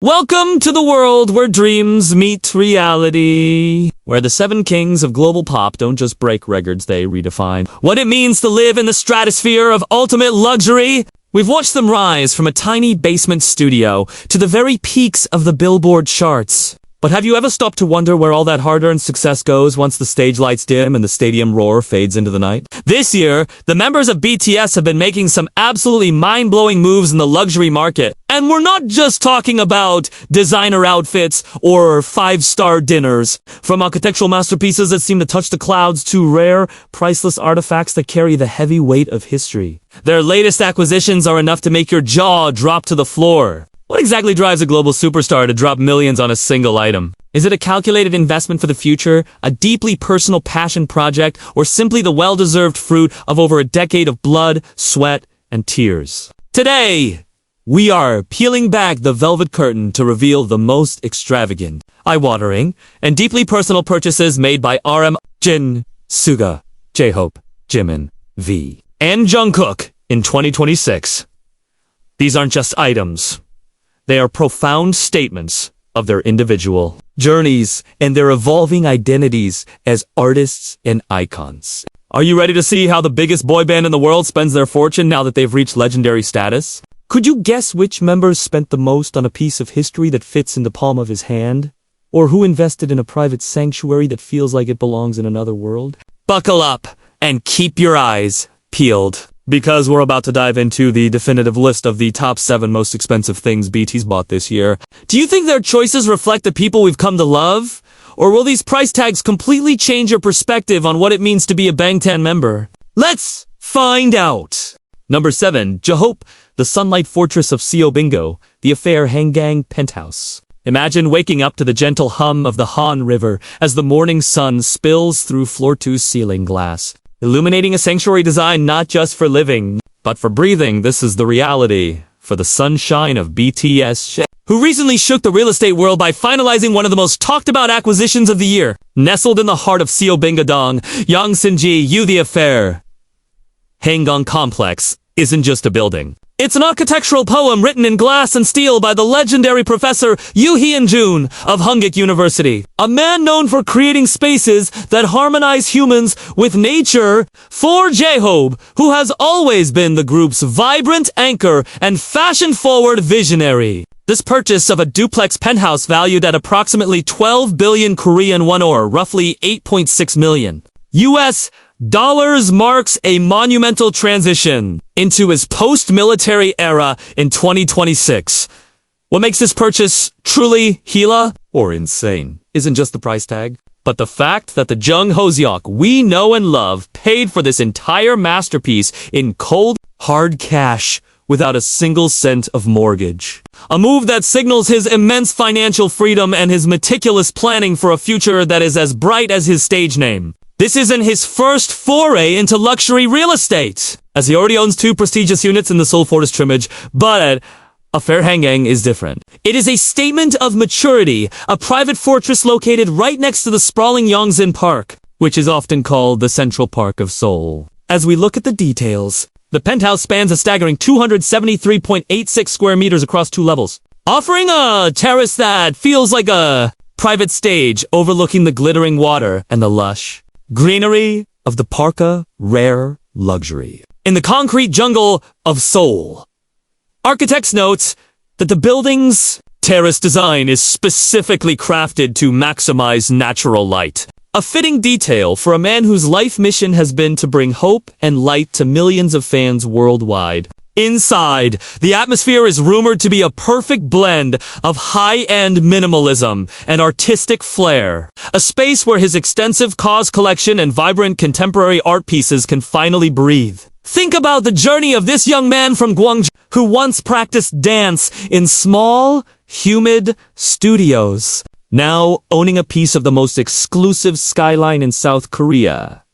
Welcome to the world where dreams meet reality, where the seven kings of global pop don't just break records, they redefine what it means to live in the stratosphere of ultimate luxury. We've watched them rise from a tiny basement studio to the very peaks of the Billboard charts. But have you ever stopped to wonder where all that hard-earned success goes once the stage lights dim and the stadium roar fades into the night? This year, the members of BTS have been making some absolutely mind-blowing moves in the luxury market. And we're not just talking about designer outfits or five-star dinners. From architectural masterpieces that seem to touch the clouds to rare, priceless artifacts that carry the heavy weight of history. Their latest acquisitions are enough to make your jaw drop to the floor. What exactly drives a global superstar to drop millions on a single item? Is it a calculated investment for the future, a deeply personal passion project, or simply the well-deserved fruit of over a decade of blood, sweat, and tears? Today, we are peeling back the velvet curtain to reveal the most extravagant, eye-watering, and deeply personal purchases made by RM, Jin, Suga, J-Hope, Jimin, V, and Jungkook in 2026. These aren't just items. They are profound statements of their individual journeys and their evolving identities as artists and icons. Are you ready to see how the biggest boy band in the world spends their fortune now that they've reached legendary status? Could you guess which members spent the most on a piece of history that fits in the palm of his hand? Or who invested in a private sanctuary that feels like it belongs in another world? Buckle up and keep your eyes peeled, because we're about to dive into the definitive list of the top 7 most expensive things BTS bought this year. Do you think their choices reflect the people we've come to love? Or will these price tags completely change your perspective on what it means to be a Bangtan member? Let's find out! Number 7. J-Hope, the Sunlight Fortress of Seo Bingo, the Affair Hangang Penthouse. Imagine waking up to the gentle hum of the Han River as the morning sun spills through floor-to-ceiling glass, illuminating a sanctuary designed not just for living, but for breathing. This is the reality for the sunshine of BTS, who recently shook the real estate world by finalizing one of the most talked-about acquisitions of the year. Nestled in the heart of Seo Bingadong, Yongsanji, the Affair Hangang Complex isn't just a building. It's an architectural poem written in glass and steel by the legendary professor Yoo Hyun-jun of Hungik University, a man known for creating spaces that harmonize humans with nature. For J-Hope, who has always been the group's vibrant anchor and fashion-forward visionary. This purchase of a duplex penthouse valued at approximately 12 billion Korean won, or roughly 8.6 million US dollars, marks a monumental transition into his post-military era in 2026. What makes this purchase truly Hila or insane isn't just the price tag, but the fact that the Jung Hoseok we know and love paid for this entire masterpiece in cold, hard cash without a single cent of mortgage. A move that signals his immense financial freedom and his meticulous planning for a future that is as bright as his stage name. This isn't his first foray into luxury real estate, as he already owns 2 prestigious units in the Seoul Fortress Trimage, but Affair Hangang is different. It is a statement of maturity, a private fortress located right next to the sprawling Yongsan Park, which is often called the Central Park of Seoul. As we look at the details, the penthouse spans a staggering 273.86 square meters across 2 levels, offering a terrace that feels like a private stage overlooking the glittering water and the lush greenery of the Parka rare luxury. In the concrete jungle of Seoul, architects note that the building's terrace design is specifically crafted to maximize natural light. A fitting detail for a man whose life mission has been to bring hope and light to millions of fans worldwide. Inside, the atmosphere is rumored to be a perfect blend of high-end minimalism and artistic flair. A space where his extensive KAWS collection and vibrant contemporary art pieces can finally breathe. Think about the journey of this young man from Gwangju, who once practiced dance in small, humid studios, now owning a piece of the most exclusive skyline in South Korea.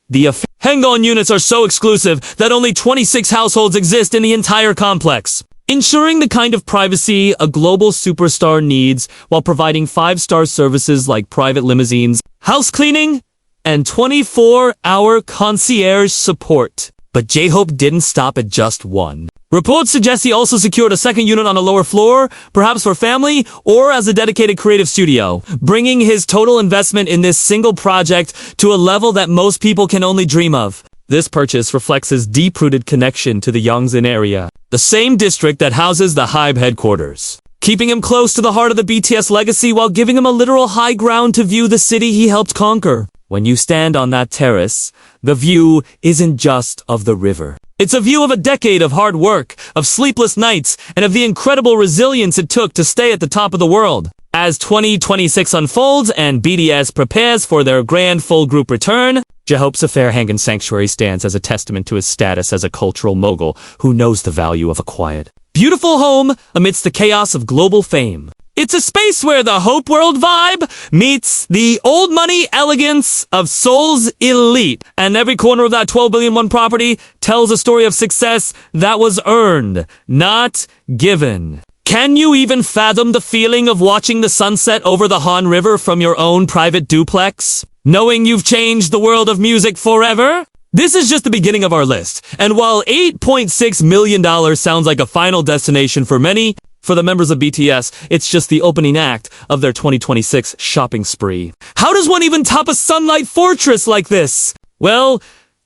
The Hangang units are so exclusive that only 26 households exist in the entire complex, ensuring the kind of privacy a global superstar needs while providing 5-star services like private limousines, house cleaning, and 24-hour concierge support. But J-Hope didn't stop at just one. Reports suggest he also secured a second unit on a lower floor, perhaps for family or as a dedicated creative studio, bringing his total investment in this single project to a level that most people can only dream of. This purchase reflects his deep-rooted connection to the Yongsan area, the same district that houses the HYBE headquarters, keeping him close to the heart of the BTS legacy while giving him a literal high ground to view the city he helped conquer. When you stand on that terrace, the view isn't just of the river. It's a view of a decade of hard work, of sleepless nights, and of the incredible resilience it took to stay at the top of the world. As 2026 unfolds and BTS prepares for their grand full group return, J-Hope's affair Hangan Sanctuary stands as a testament to his status as a cultural mogul who knows the value of a quiet, beautiful home amidst the chaos of global fame. It's a space where the Hope World vibe meets the old money elegance of Seoul's elite. And every corner of that 12 billion won property tells a story of success that was earned, not given. Can you even fathom the feeling of watching the sunset over the Han River from your own private duplex? Knowing you've changed the world of music forever? This is just the beginning of our list. And while $8.6 million sounds like a final destination for many, for the members of BTS, it's just the opening act of their 2026 shopping spree. How does one even top a sunlight fortress like this? Well,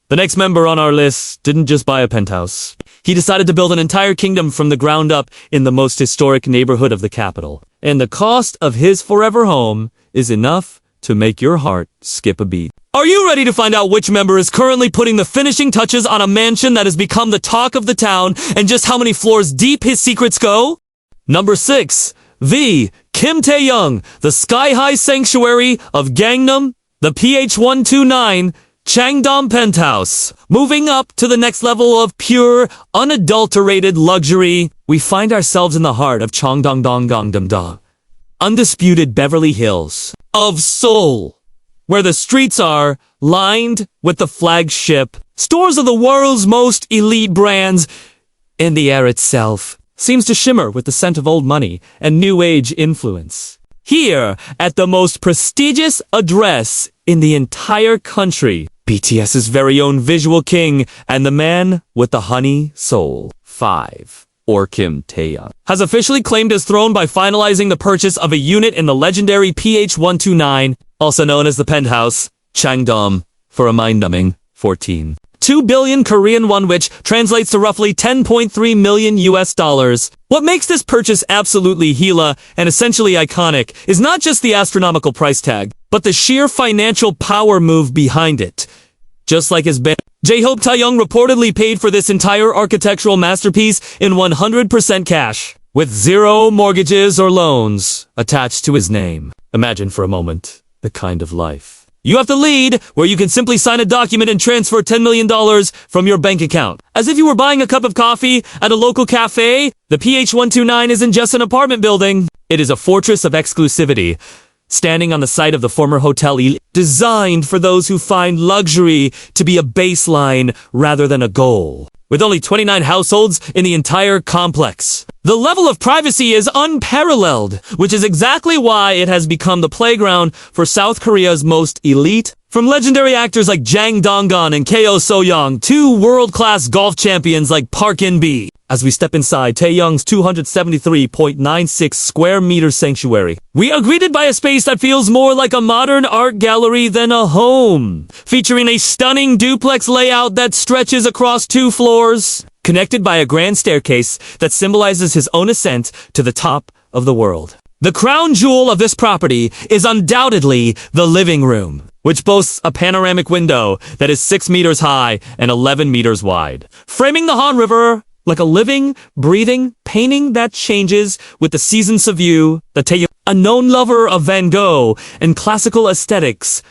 the next member on our list didn't just buy a penthouse. He decided to build an entire kingdom from the ground up in the most historic neighborhood of the capital. And the cost of his forever home is enough to make your heart skip a beat. Are you ready to find out which member is currently putting the finishing touches on a mansion that has become the talk of the town and just how many floors deep his secrets go? Number 6. V. Kim Tae-young, the sky-high sanctuary of Gangnam, the PH129 Changdom penthouse. Moving up to the next level of pure, unadulterated luxury, we find ourselves in the heart of Cheongdong-dong-gongdam-da, undisputed Beverly Hills of Seoul, where the streets are lined with the flagship stores of the world's most elite brands, and the air itself seems to shimmer with the scent of old money and new age influence. Here, at the most prestigious address in the entire country, BTS's very own visual king and the man with the honey soul, 5, or Kim Tae-young, has officially claimed his throne by finalizing the purchase of a unit in the legendary PH129, also known as the penthouse, Changdom, for a mind-numbing 14. 2 billion Korean won, which translates to roughly 10.3 million US dollars. What makes this purchase absolutely Gila and essentially iconic is not just the astronomical price tag, but the sheer financial power move behind it. Just like his band, J-Hope Tae-young reportedly paid for this entire architectural masterpiece in 100% cash, with zero mortgages or loans attached to his name. Imagine for a moment the kind of life you have to lead, where you can simply sign a document and transfer $10 million from your bank account. As if you were buying a cup of coffee at a local cafe, the PH129 isn't just an apartment building. It is a fortress of exclusivity, standing on the site of the former Hotel designed for those who find luxury to be a baseline rather than a goal. With only 29 households in the entire complex, the level of privacy is unparalleled, which is exactly why it has become the playground for South Korea's most elite. From legendary actors like Jang Dong-gun and Ko So-young to world-class golf champions like Park In-bi. As we step inside Tae-young's 273.96 square meter sanctuary, we are greeted by a space that feels more like a modern art gallery than a home, featuring a stunning duplex layout that stretches across 2 floors, connected by a grand staircase that symbolizes his own ascent to the top of the world. The crown jewel of this property is undoubtedly the living room, which boasts a panoramic window that is 6 meters high and 11 meters wide, framing the Han River like a living, breathing painting that changes with the seasons of view. A known lover of Van Gogh and classical aesthetics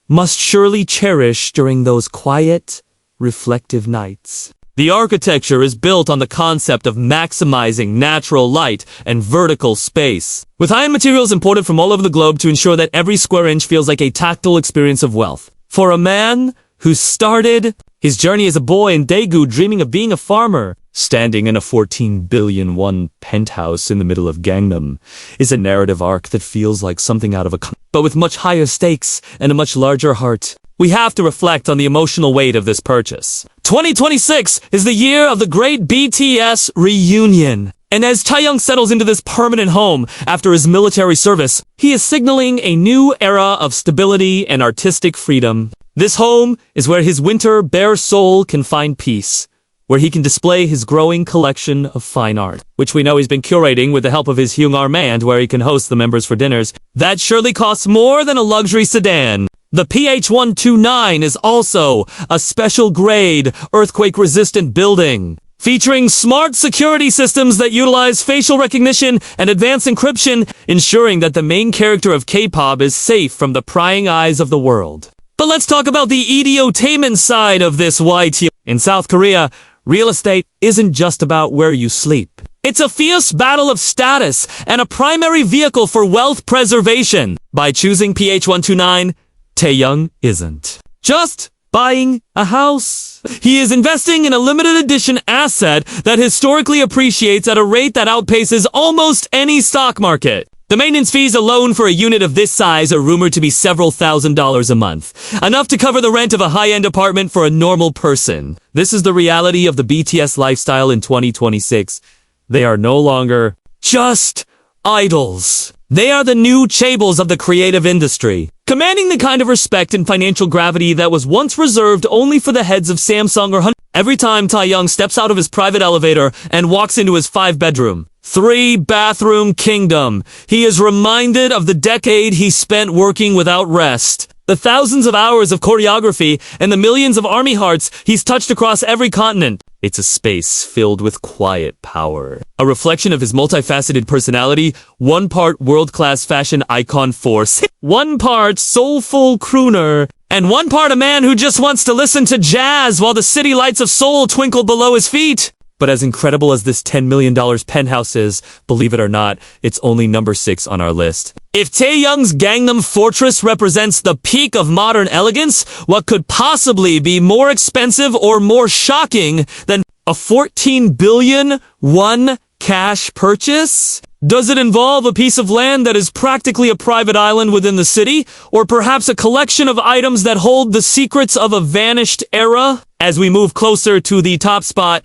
must surely cherish during those quiet, reflective nights. The architecture is built on the concept of maximizing natural light and vertical space, with high-end materials imported from all over the globe to ensure that every square inch feels like a tactile experience of wealth. For a man who started his journey as a boy in Daegu dreaming of being a farmer, standing in a 14 billion won penthouse in the middle of Gangnam is a narrative arc that feels like something out of a but with much higher stakes and a much larger heart. we have to reflect on the emotional weight of this purchase. 2026 is the year of the great BTS reunion. And as Taeyong settles into this permanent home after his military service, he is signaling a new era of stability and artistic freedom. This home is where his winter bare soul can find peace, where he can display his growing collection of fine art, which we know he's been curating with the help of his Hyung Army, and where he can host the members for dinners. That surely costs more than a luxury sedan. The PH129 is also a special grade, earthquake-resistant building, featuring smart security systems that utilize facial recognition and advanced encryption, ensuring that the main character of K-pop is safe from the prying eyes of the world. But let's talk about the edutainment side of this YT. In South Korea, real estate isn't just about where you sleep. It's a fierce battle of status and a primary vehicle for wealth preservation. By choosing PH129, Taeyong isn't just buying a house. He is investing in a limited edition asset that historically appreciates at a rate that outpaces almost any stock market. The maintenance fees alone for a unit of this size are rumored to be several $1,000s a month, enough to cover the rent of a high-end apartment for a normal person. This is the reality of the BTS lifestyle in 2026. They are no longer just idols. They are the new chaebols of the creative industry, commanding the kind of respect and financial gravity that was once reserved only for the heads of Samsung or Hyundai. Every time Taeyong steps out of his private elevator and walks into his 5-bedroom, 3-bathroom kingdom, he is reminded of the decade he spent working without rest, the thousands of hours of choreography, and the millions of army hearts he's touched across every continent. It's a space filled with quiet power, a reflection of his multifaceted personality, one part world-class fashion icon force, one part soulful crooner, and one part a man who just wants to listen to jazz while the city lights of Seoul twinkle below his feet. But as incredible as this $10 million penthouse is, believe it or not, it's only number 6 on our list. If Taeyong's Gangnam Fortress represents the peak of modern elegance, what could possibly be more expensive or more shocking than a 14 billion won cash purchase? Does it involve a piece of land that is practically a private island within the city? Or perhaps a collection of items that hold the secrets of a vanished era? As we move closer to the top spot,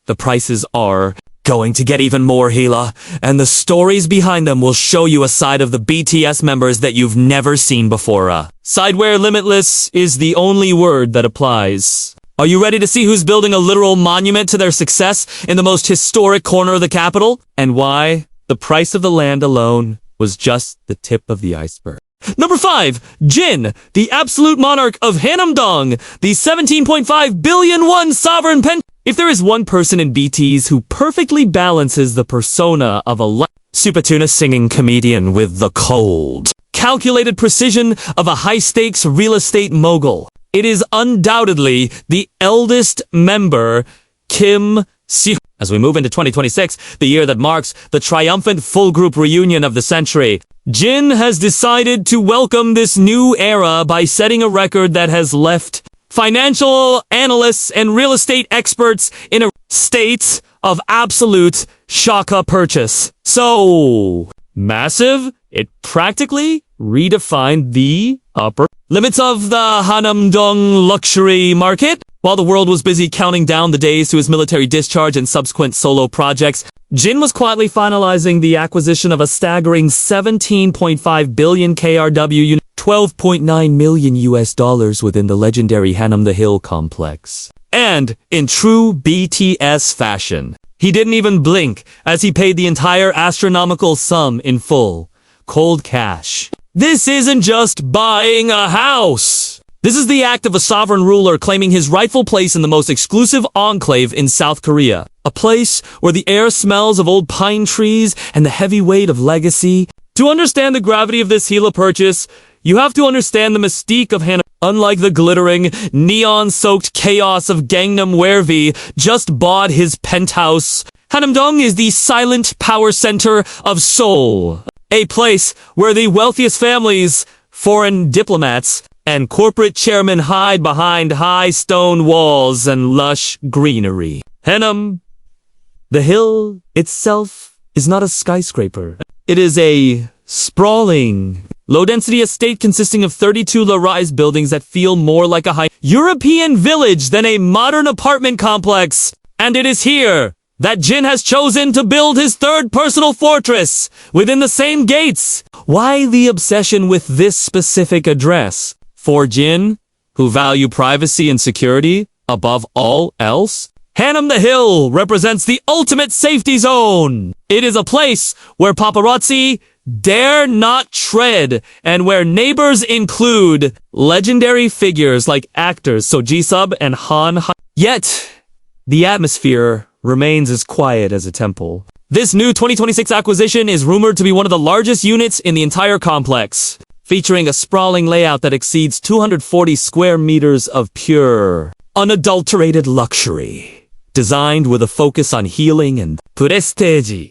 the prices are going to get even more, Hila, and the stories behind them will show you a side of the BTS members that you've never seen before. Sideware limitless is the only word that applies. Are you ready to see who's building a literal monument to their success in the most historic corner of the capital? And why the price of the land alone was just the tip of the iceberg. Number 5, Jin, the absolute monarch of Hanam-dong, the 17.5 billion won sovereign pen. If there is one person in BTS who perfectly balances the persona of a super tuna singing comedian with the cold, calculated precision of a high-stakes real estate mogul, it is undoubtedly the eldest member, Kim Si. As we move into 2026, the year that marks the triumphant full group reunion of the century, Jin has decided to welcome this new era by setting a record that has left financial analysts and real estate experts in a state of absolute shaka purchase. So massive, it practically redefined the upper limits of the Hanam-dong luxury market. While the world was busy counting down the days to his military discharge and subsequent solo projects, Jin was quietly finalizing the acquisition of a staggering 17.5 billion KRW, $12.9 million US within the legendary Hanam the Hill complex. And in true BTS fashion, he didn't even blink as he paid the entire astronomical sum in full, cold cash. This isn't just buying a house. This is the act of a sovereign ruler claiming his rightful place in the most exclusive enclave in South Korea. A place where the air smells of old pine trees and the heavy weight of legacy. To understand the gravity of this Hila purchase, you have to understand the mystique of Hanam. Unlike the glittering, neon-soaked chaos of Gangnam where V just bought his penthouse, Hanam-dong is the silent power center of Seoul. A place where the wealthiest families, foreign diplomats, and corporate chairmen hide behind high stone walls and lush greenery. Hanam, the hill itself, is not a skyscraper. It is a sprawling, low-density estate consisting of 32 low-rise buildings that feel more like a high European village than a modern apartment complex. And it is here that Jin has chosen to build his third personal fortress within the same gates. Why the obsession with this specific address? For Jin, who value privacy and security above all else, Hannam the Hill represents the ultimate safety zone. It is a place where paparazzi dare not tread, and where neighbors include legendary figures like actors So Ji-sub and Han. Yet, the atmosphere remains as quiet as a temple. This new 2026 acquisition is rumored to be one of the largest units in the entire complex, featuring a sprawling layout that exceeds 240 square meters of pure, unadulterated luxury, designed with a focus on healing and prestige.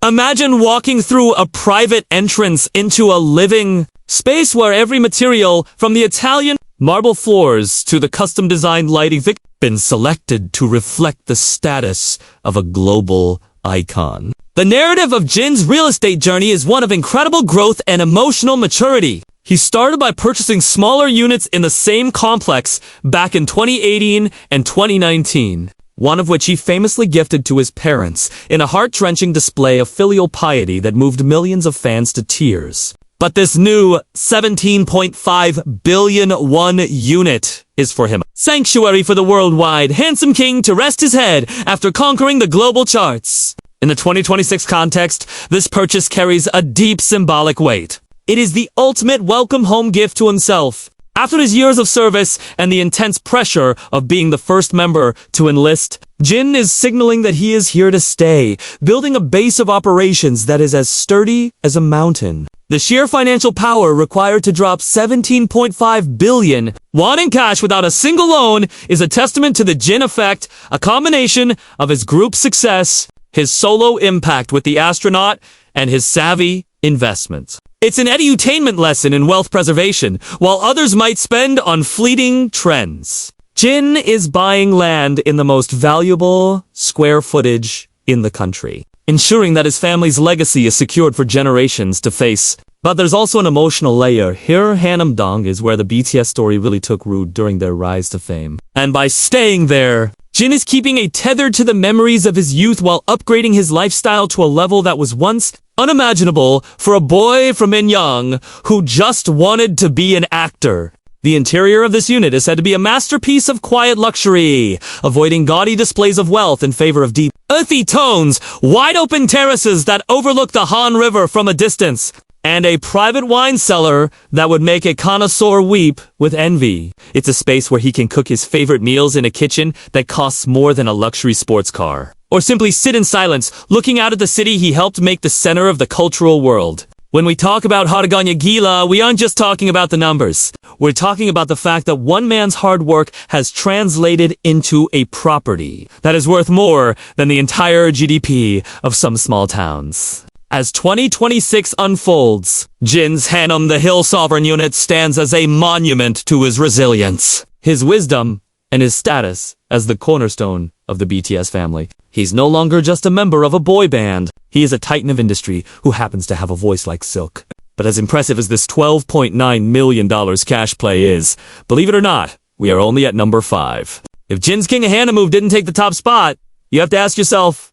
Imagine walking through a private entrance into a living space where every material, from the Italian marble floors to the custom-designed lighting, been selected to reflect the status of a global icon. The narrative of Jin's real estate journey is one of incredible growth and emotional maturity. He started by purchasing smaller units in the same complex back in 2018 and 2019, one of which he famously gifted to his parents in a heart-wrenching display of filial piety that moved millions of fans to tears. But this new 17.5 billion won unit is for him. Sanctuary for the worldwide handsome king to rest his head after conquering the global charts. In the 2026 context, this purchase carries a deep symbolic weight. It is the ultimate welcome home gift to himself. After his years of service and the intense pressure of being the first member to enlist, Jin is signaling that he is here to stay, building a base of operations that is as sturdy as a mountain. The sheer financial power required to drop 17.5 billion won in cash without a single loan is a testament to the Jin effect, a combination of his group success, his solo impact with the astronaut, and his savvy investments. It's an edutainment lesson in wealth preservation, while others might spend on fleeting trends. Jin is buying land in the most valuable square footage in the country, ensuring that his family's legacy is secured for generations to face. But there's also an emotional layer. Here, Hannam-dong is where the BTS story really took root during their rise to fame. And by staying there, Jin is keeping a tether to the memories of his youth while upgrading his lifestyle to a level that was once unimaginable for a boy from Inyoung who just wanted to be an actor. The interior of this unit is said to be a masterpiece of quiet luxury, avoiding gaudy displays of wealth in favor of deep, earthy tones, wide-open terraces that overlook the Han River from a distance, and a private wine cellar that would make a connoisseur weep with envy. It's a space where he can cook his favorite meals in a kitchen that costs more than a luxury sports car. Or simply sit in silence, looking out at the city he helped make the center of the cultural world. When we talk about Haraganya Gila, we aren't just talking about the numbers. We're talking about the fact that one man's hard work has translated into a property that is worth more than the entire GDP of some small towns. As 2026 unfolds, Jin's Hannam the Hill Sovereign Unit stands as a monument to his resilience, his wisdom, and his status as the cornerstone of the BTS family. He's no longer just a member of a boy band. He is a titan of industry who happens to have a voice like silk. But as impressive as this $12.9 million cash play is, believe it or not, we are only at number 5. If Jin's King of Hannam move didn't take the top spot, you have to ask yourself,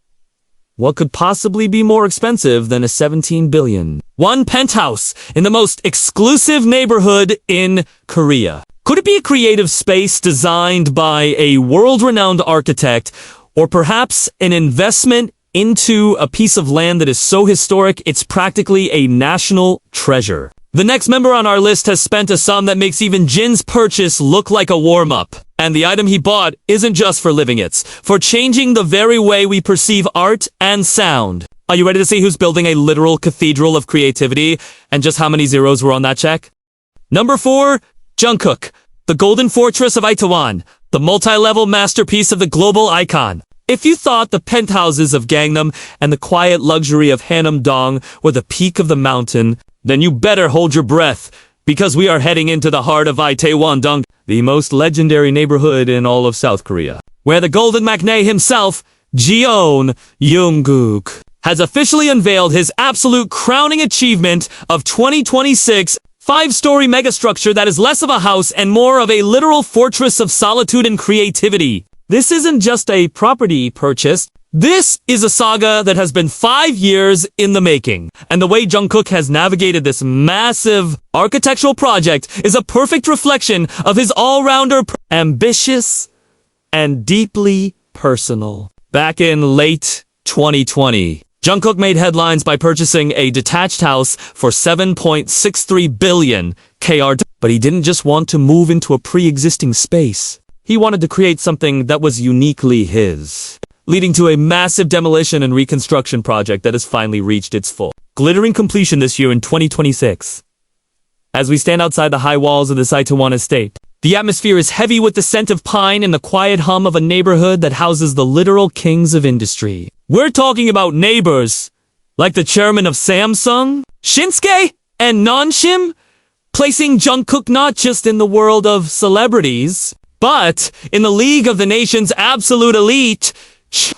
what could possibly be more expensive than a 17 billion won penthouse in the most exclusive neighborhood in Korea? Could it be a creative space designed by a world-renowned architect, or perhaps an investment into a piece of land that is so historic it's practically a national treasure? The next member on our list has spent a sum that makes even Jin's purchase look like a warm-up. And the item he bought isn't just for living, it's for changing the very way we perceive art and sound. Are you ready to see who's building a literal cathedral of creativity and just how many zeros were on that check? Number 4, Jungkook, the Golden Fortress of Itaewon, the multi-level masterpiece of the global icon. If you thought the penthouses of Gangnam and the quiet luxury of Hannam-dong were the peak of the mountain, then you better hold your breath, because we are heading into the heart of Itaewon-dong, the most legendary neighborhood in all of South Korea, where the golden magnate himself, Jeon Jungkook, has officially unveiled his absolute crowning achievement of 2026 five-story megastructure that is less of a house and more of a literal fortress of solitude and creativity. This isn't just a property purchase. This is a saga that has been 5 years in the making. And the way Jungkook has navigated this massive architectural project is a perfect reflection of his all-rounder ambitious and deeply personal. Back in late 2020, Jungkook made headlines by purchasing a detached house for 7.63 billion KR. But he didn't just want to move into a pre-existing space. He wanted to create something that was uniquely his, leading to a massive demolition and reconstruction project that has finally reached its full, glittering completion this year in 2026. As we stand outside the high walls of this Itaewon estate, the atmosphere is heavy with the scent of pine and the quiet hum of a neighborhood that houses the literal kings of industry. We're talking about neighbors like the chairman of Samsung, Shinsuke, and Nonshim, placing Jungkook not just in the world of celebrities, but in the league of the nation's absolute elite.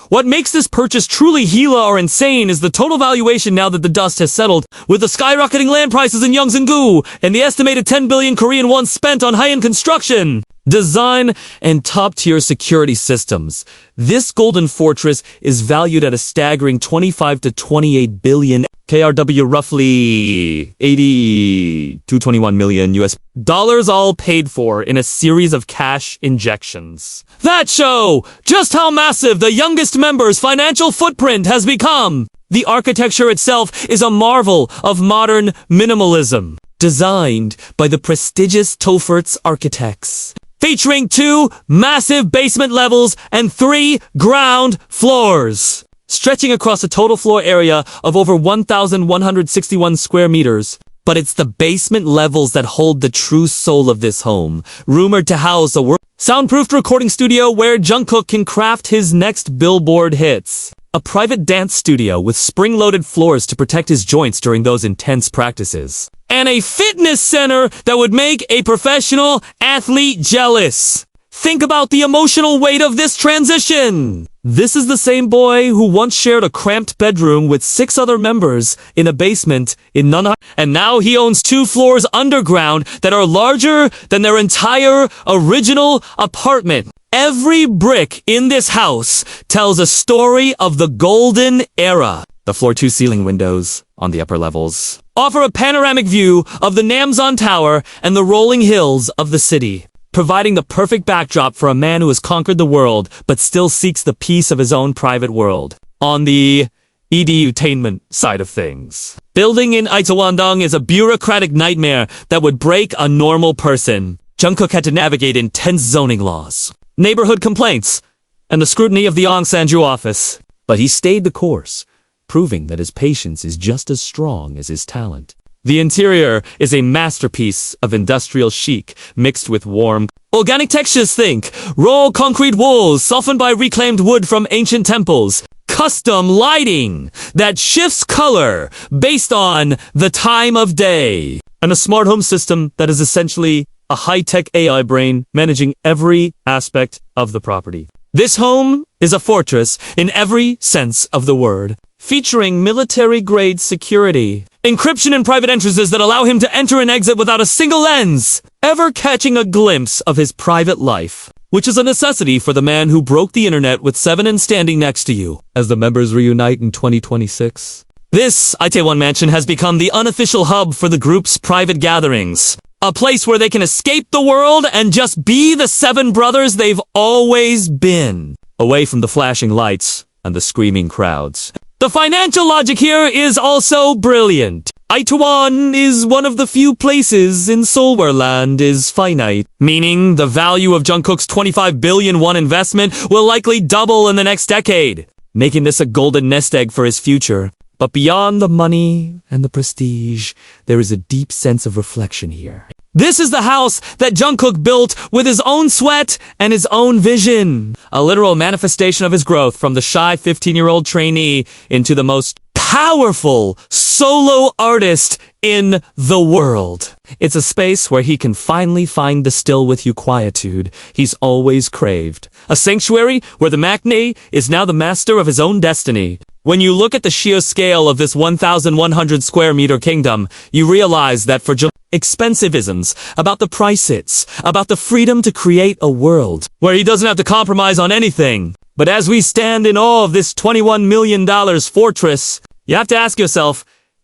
What makes this purchase truly Gila or insane is the total valuation now that the dust has settled, with the skyrocketing land prices in Yongsan-gu and the estimated 10 billion Korean won spent on high-end construction, design, and top-tier security systems. This golden fortress is valued at a staggering 25 to 28 billion KRW, roughly 80 to 21 million US dollars, all paid for in a series of cash injections. That show just how massive the youngest member's financial footprint has become. The architecture itself is a marvel of modern minimalism, designed by the prestigious Tofurt's architects, featuring 2 massive basement levels and 3 ground floors, stretching across a total floor area of over 1,161 square meters. But it's the basement levels that hold the true soul of this home, rumored to house a soundproofed recording studio where Jungkook can craft his next Billboard hits, a private dance studio with spring-loaded floors to protect his joints during those intense practices, and a fitness center that would make a professional athlete jealous. Think about the emotional weight of this transition. This is the same boy who once shared a cramped bedroom with 6 other members in a basement in Nunha, and now he owns 2 floors underground that are larger than their entire original apartment. Every brick in this house tells a story of the golden era. The floor-to-ceiling windows on the upper levels offer a panoramic view of the Namsan Tower and the rolling hills of the city, providing the perfect backdrop for a man who has conquered the world but still seeks the peace of his own private world. On the edutainment side of things, building in Itaewon is a bureaucratic nightmare that would break a normal person. Jungkook had to navigate intense zoning laws, neighborhood complaints, and the scrutiny of the Aung San Suu office. But he stayed the course, proving that his patience is just as strong as his talent. The interior is a masterpiece of industrial chic mixed with warm, organic textures. Think raw concrete walls softened by reclaimed wood from ancient temples, custom lighting that shifts color based on the time of day, and a smart home system that is essentially a high-tech AI brain managing every aspect of the property. This home is a fortress in every sense of the word, featuring military-grade security, encryption and private entrances that allow him to enter and exit without a single lens, ever catching a glimpse of his private life, which is a necessity for the man who broke the internet with 7 and standing next to you. As the members reunite in 2026, this Itaewon mansion has become the unofficial hub for the group's private gatherings, a place where they can escape the world and just be the 7 brothers they've always been, away from the flashing lights and the screaming crowds. The financial logic here is also brilliant. Itaewon is one of the few places in Seoul where land is finite, meaning the value of Jungkook's 25 billion won investment will likely double in the next decade, making this a golden nest egg for his future. But beyond the money and the prestige, there is a deep sense of reflection here. This is the house that Jungkook built with his own sweat and his own vision. A literal manifestation of his growth from the shy 15-year-old trainee into the most powerful solo artist in the world. It's a space where he can finally find the still with you quietude he's always craved. A sanctuary where the matinee is now the master of his own destiny. When you look at the sheer scale of this 1,100 square meter kingdom, you realize that for expensive isms, about the prices, about the freedom to create a world where he doesn't have to compromise on anything. But as we stand in awe of this $21 million fortress, you have to ask yourself,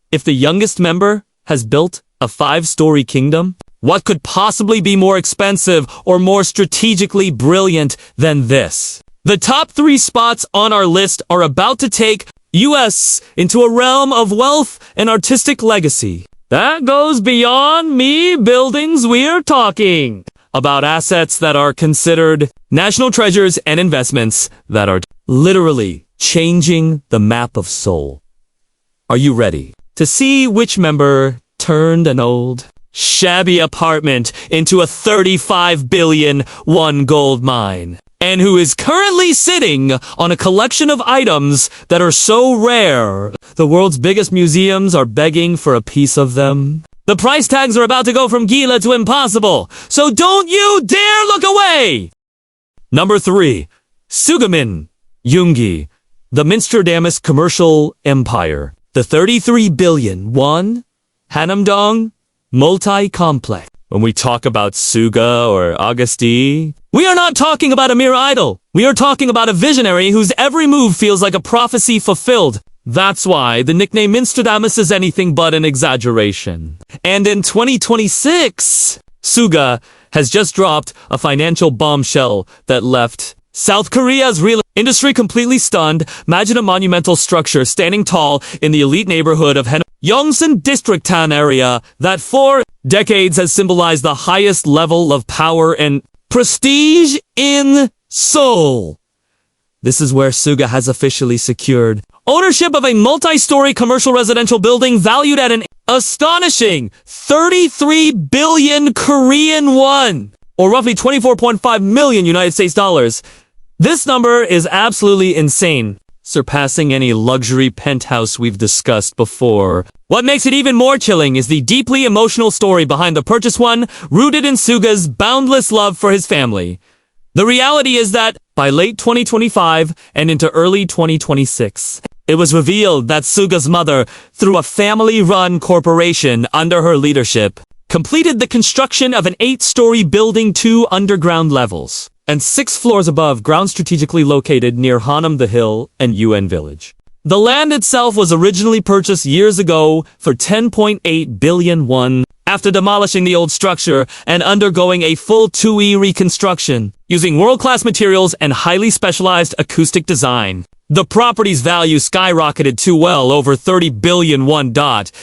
if the youngest member has built a 5-story kingdom, what could possibly be more expensive or more strategically brilliant than this? The top 3 spots on our list are about to take US into a realm of wealth and artistic legacy. That goes beyond me buildings. We're talking about assets that are considered national treasures and investments that are literally changing the map of Seoul. Are you ready to see which member turned an old, shabby apartment into a 35 billion won gold mine, and who is currently sitting on a collection of items that are so rare, the world's biggest museums are begging for a piece of them? The price tags are about to go from gila to impossible, so don't you dare look away! Number 3. Sugamin Yoongi, the Minsterdamus commercial empire. The 33 billion won Hanamdong multi-complex. When we talk about Suga or Auguste, we are not talking about a mere idol. We are talking about a visionary whose every move feels like a prophecy fulfilled. That's why the nickname Minsterdamus is anything but an exaggeration. And in 2026, Suga has just dropped a financial bombshell that left South Korea's real industry completely stunned. Imagine a monumental structure standing tall in the elite neighborhood of Yongsan District Town area that for decades has symbolized the highest level of power and prestige in Seoul. This is where Suga has officially secured ownership of a multi-story commercial residential building valued at an astonishing 33 billion Korean won, or roughly 24.5 million United States dollars. This number is absolutely insane, surpassing any luxury penthouse we've discussed before. What makes it even more chilling is the deeply emotional story behind the purchase, one rooted in Suga's boundless love for his family. The reality is that by late 2025 and into early 2026, it was revealed that Suga's mother, through a family-run corporation under her leadership, completed the construction of an 8-story building, 2 underground levels, and 6 floors above ground strategically located near Hanam the Hill and UN Village. The land itself was originally purchased years ago for 10.8 billion won, after demolishing the old structure and undergoing a full 2E reconstruction, using world-class materials and highly specialized acoustic design. The property's value skyrocketed to well over 30 billion won.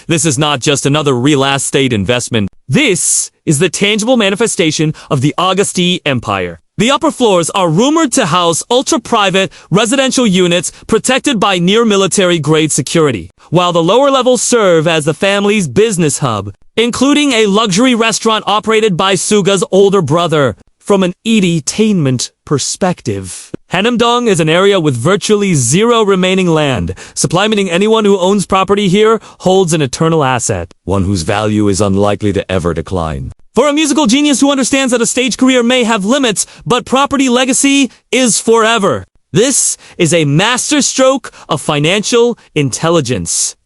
This is not just another real estate investment. This is the tangible manifestation of the Auguste Empire. The upper floors are rumored to house ultra-private residential units protected by near-military-grade security, while the lower levels serve as the family's business hub, including a luxury restaurant operated by Suga's older brother. From an edutainment perspective, Hanamdong is an area with virtually zero remaining land, supply meaning anyone who owns property here holds an eternal asset, one whose value is unlikely to ever decline. For a musical genius who understands that a stage career may have limits, but property legacy is forever. This is a masterstroke of financial intelligence.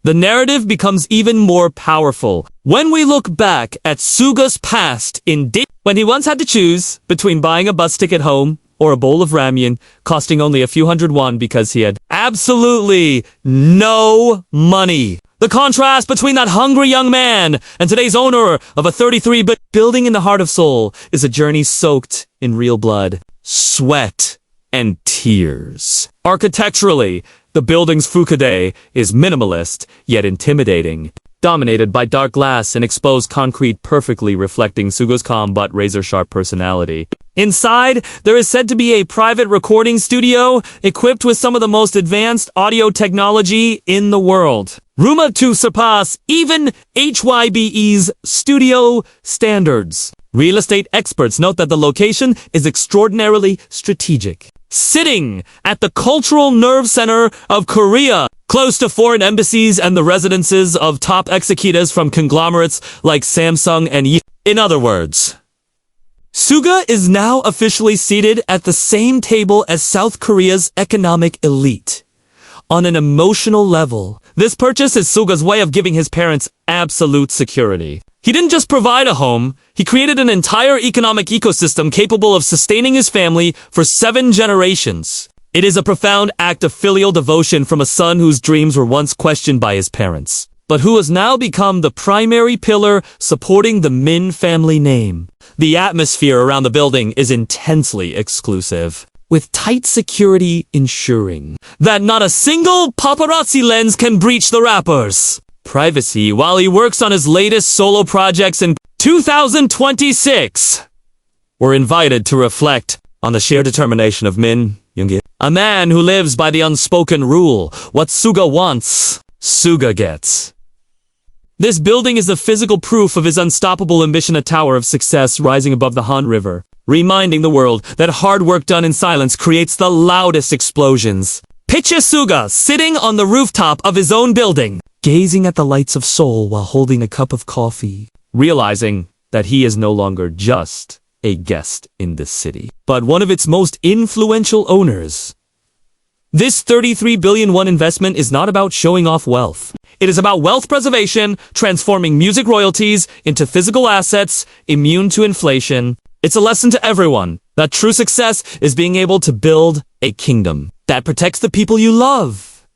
The narrative becomes even more powerful when we look back at Suga's past when he once had to choose between buying a bus ticket home or a bowl of ramen costing only a few hundred won because he had absolutely no money. The contrast between that hungry young man and today's owner of a 33-bit building in the heart of Seoul is a journey soaked in real blood, sweat, and tears. Architecturally, the building's facade is minimalist, yet intimidating, dominated by dark glass and exposed concrete perfectly reflecting Suga's calm but razor-sharp personality. Inside, there is said to be a private recording studio equipped with some of the most advanced audio technology in the world, rumored to surpass even HYBE's studio standards. Real estate experts note that the location is extraordinarily strategic, sitting at the cultural nerve center of Korea, close to foreign embassies and the residences of top executives from conglomerates like Samsung and Yi. In other words, Suga is now officially seated at the same table as South Korea's economic elite, On an emotional level, this purchase is Suga's way of giving his parents absolute security. He didn't just provide a home, he created an entire economic ecosystem capable of sustaining his family for 7 generations. It is a profound act of filial devotion from a son whose dreams were once questioned by his parents, but who has now become the primary pillar supporting the Min family name. The atmosphere around the building is intensely exclusive, with tight security ensuring that not a single paparazzi lens can breach the rappers. Privacy while he works on his latest solo projects in 2026. We're invited to reflect on the sheer determination of Min Yoongi, a man who lives by the unspoken rule: what Suga wants, Suga gets. This building is the physical proof of his unstoppable ambition, a tower of success rising above the Han River, reminding the world that hard work done in silence creates the loudest explosions. Picture Suga sitting on the rooftop of his own building, gazing at the lights of Seoul while holding a cup of coffee, realizing that he is no longer just a guest in this city, but one of its most influential owners. This 33 billion won investment is not about showing off wealth. It is about wealth preservation, transforming music royalties into physical assets immune to inflation. It's a lesson to everyone that true success is being able to build a kingdom that protects the people you love.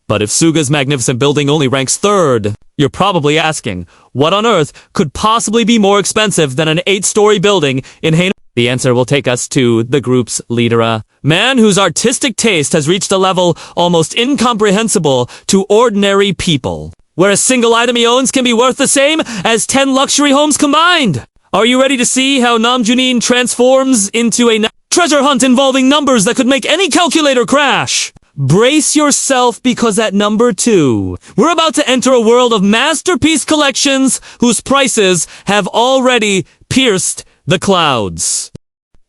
But if Suga's magnificent building only ranks 3rd, you're probably asking, what on earth could possibly be more expensive than an 8-story building in Haeundae? The answer will take us to the group's leader, a man whose artistic taste has reached a level almost incomprehensible to ordinary people, where a single item he owns can be worth the same as 10 luxury homes combined. Are you ready to see how Namjoon transforms into a treasure hunt involving numbers that could make any calculator crash? Brace yourself, because at number 2, we're about to enter a world of masterpiece collections whose prices have already pierced the clouds.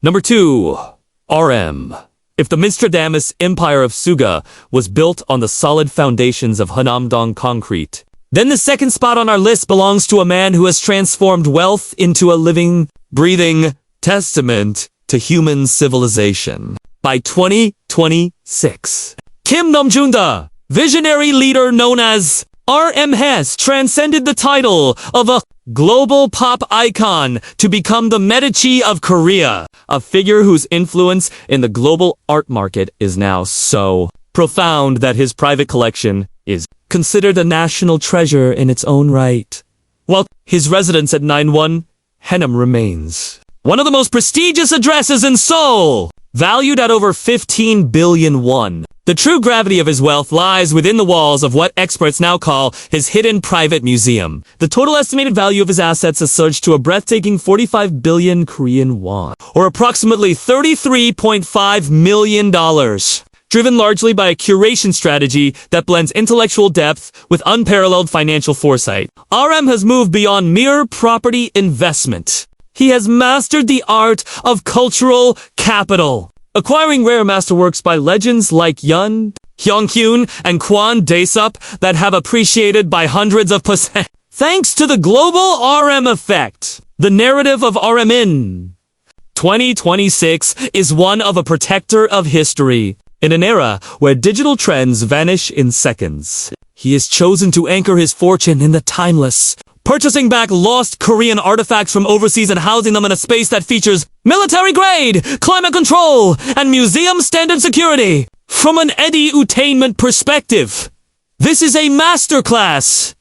Number 2, RM. If the Minstradamus empire of Suga was built on the solid foundations of Hanamdong concrete, then the second spot on our list belongs to a man who has transformed wealth into a living, breathing testament to human civilization. By 2026, Kim Namjoon, the visionary leader known as RM, has transcended the title of a global pop icon to become the Medici of Korea, a figure whose influence in the global art market is now so profound that his private collection is considered a national treasure in its own right, while his residence at 91 Haeundae remains one of the most prestigious addresses in Seoul, valued at over 15 billion won. The true gravity of his wealth lies within the walls of what experts now call his hidden private museum. The total estimated value of his assets has surged to a breathtaking 45 billion Korean won, or approximately $33.5 million. Driven largely by a curation strategy that blends intellectual depth with unparalleled financial foresight, RM has moved beyond mere property investment. He has mastered the art of cultural capital, acquiring rare masterworks by legends like Yun, Hyunghyun, and Kwon Dae-sup that have appreciated by hundreds of percent. Thanks to the global RM effect, the narrative of RM in 2026 is one of a protector of history. In an era where digital trends vanish in seconds, he has chosen to anchor his fortune in the timeless, purchasing back lost Korean artifacts from overseas and housing them in a space that features military-grade, climate control, and museum-standard security. From an edutainment perspective, this is a masterclass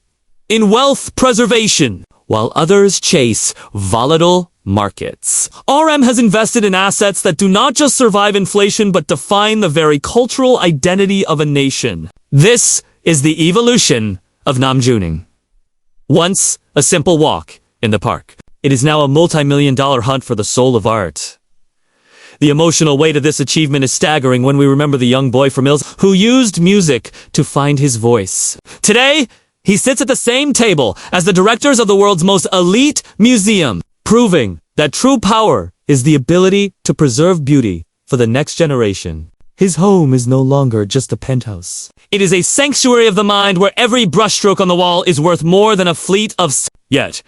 in wealth preservation. While others chase volatile markets, RM has invested in assets that do not just survive inflation but define the very cultural identity of a nation. This is the evolution of Namjoon. Once a simple walk in the park, it is now a multi-million-dollar hunt for the soul of art. The emotional weight of this achievement is staggering when we remember the young boy from Hills who used music to find his voice. Today, he sits at the same table as the directors of the world's most elite museum, proving that true power is the ability to preserve beauty for the next generation. His home is no longer just a penthouse. It is a sanctuary of the mind where every brushstroke on the wall is worth more than a fleet of... Yet,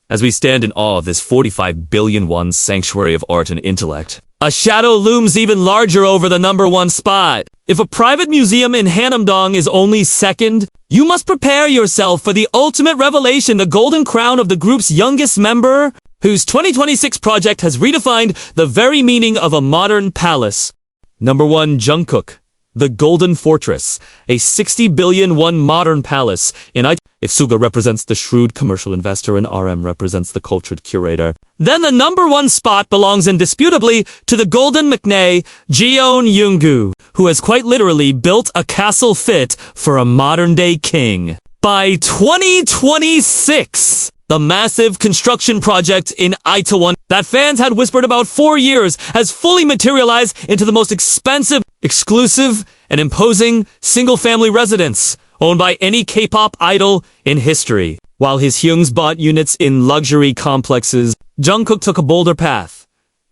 as we stand in awe of this 45 billion won sanctuary of art and intellect, a shadow looms even larger over the number 1 spot. If a private museum in Hanamdong is only second, you must prepare yourself for the ultimate revelation, the golden crown of the group's youngest member, whose 2026 project has redefined the very meaning of a modern palace. Number 1. Jungkook, the Golden Fortress, a 60 billion won modern palace in If Suga represents the shrewd commercial investor and RM represents the cultured curator, then the number 1 spot belongs indisputably to the Golden McNay, Jeon Yoongu, who has quite literally built a castle fit for a modern-day king. By 2026, the massive construction project in Itaewon that fans had whispered about 4 years has fully materialized into the most expensive, exclusive, and imposing single-family residence owned by any K-pop idol in history. While his Hyungs bought units in luxury complexes, Jungkook took a bolder path.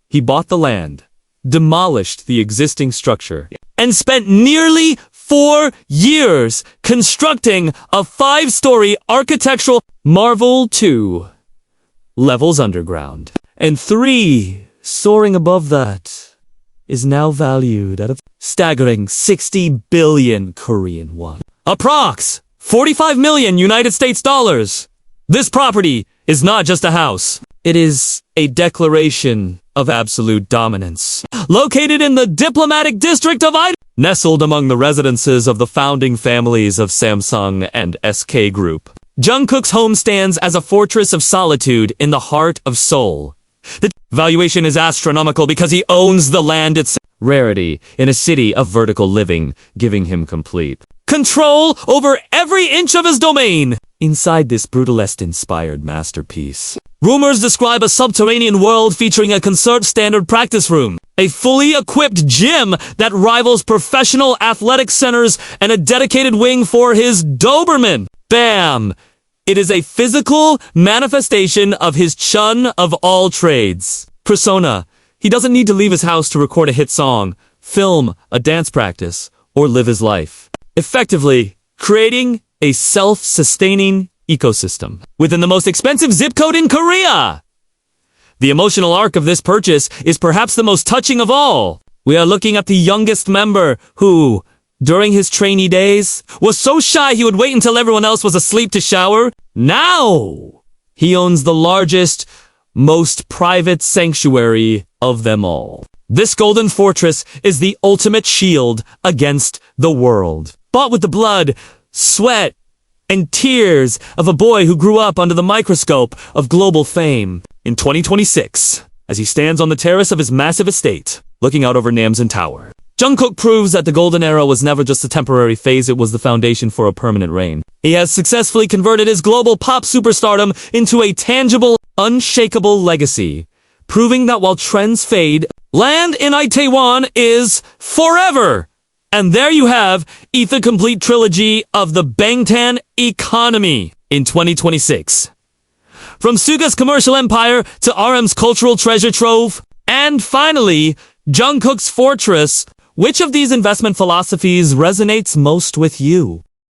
He bought the land, demolished the existing structure, and spent nearly 4 years constructing a 5-story architectural marvel 2 levels underground. And 3, soaring above that, is now valued at a staggering 60 billion Korean won. Approx. 45 million United States dollars. This property is not just a house. It is a declaration of absolute dominance. Located in the diplomatic district of Ida, nestled among the residences of the founding families of Samsung and SK Group, Jungkook's home stands as a fortress of solitude in the heart of Seoul. The valuation is astronomical because he owns the land itself. Rarity in a city of vertical living, giving him complete control over every inch of his domain. Inside this brutalist-inspired masterpiece, rumors describe a subterranean world featuring a concert standard practice room, a fully equipped gym that rivals professional athletic centers, and a dedicated wing for his Doberman. Bam! It is a physical manifestation of his Chun of all trades persona. He doesn't need to leave his house to record a hit song, film a dance practice, or live his life. Effectively, creating a self-sustaining ecosystem within the most expensive zip code in Korea. The emotional arc of this purchase is perhaps the most touching of all. We are looking at the youngest member who, during his trainee days, was so shy he would wait until everyone else was asleep to shower. Now, he owns the largest, most private sanctuary of them all. This golden fortress is the ultimate shield against the world. Bought with the blood, sweat, and tears of a boy who grew up under the microscope of global fame. In 2026, as he stands on the terrace of his massive estate, looking out over Namsan Tower, Jungkook proves that the golden era was never just a temporary phase, it was the foundation for a permanent reign. He has successfully converted his global pop superstardom into a tangible, unshakable legacy, proving that while trends fade, land in Itaewon is forever. And there you have the complete trilogy of the Bangtan economy in 2026. From Suga's commercial empire to RM's cultural treasure trove, and finally, Jungkook's fortress. Which of these investment philosophies resonates most with you?